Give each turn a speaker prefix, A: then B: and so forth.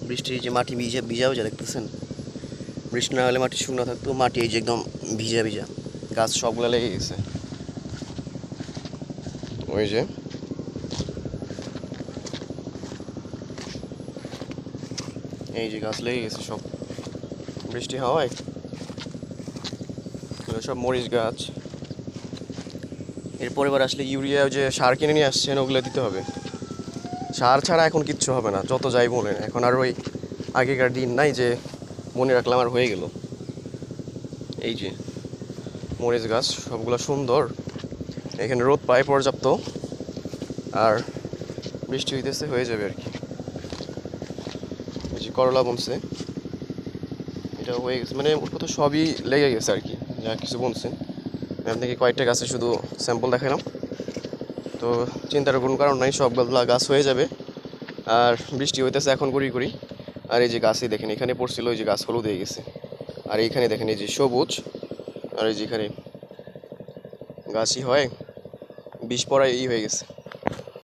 A: বৃষ্টির যে মাটি ভিজা ভিজা ভিজা দেখতেছেন, বৃষ্টি না হলে মাটি শুকনো থাকতো, মাটি এই যে একদম ভিজা ভিজা, গাছ সবগুলো লেগে গেছে। ওই যে এই যে গাছ লেগে গেছে সব, বৃষ্টি হওয়ায় সব মরিচ গাছ। এরপর এবার আসলে ইউরিয়া যে সার কিনে নিয়ে আসছেন ওগুলো দিতে হবে। সার ছাড়া এখন কিচ্ছু হবে না, যত যাই বলেন। এখন আর ওই আগেকার দিন নাই যে মনে রাখলাম আর হয়ে গেল। এই যে মরিচ গাছ সবগুলো সুন্দর, এখানে রোদ পায় পর্যাপ্ত, আর বৃষ্টি হইতেছে, হয়ে যাবে আর কি। এই যে করলা বনছে, এটা হয়ে গেছে, মানে ওর কথা সবই লেগে গেছে আর কি, যা কিছু বনছে। আমি আপনাকে কয়েকটা গাছে শুধু স্যাম্পল দেখালাম, তো চিন্তার কোনো কারণ নাই, সবগুলা গাছ হয়ে যাবে। আর বৃষ্টি হইতেছে এখন করি করি। আর এই যে গাছই দেখেন, এখানে পড়ছিল, ওই যে গাছ হলুদ হয়ে গেছে। আর এইখানে দেখেন এই যে সবুজ, আর এই যে এখানে গাছই হয় বিষ পড়ায় হয়ে গেছে।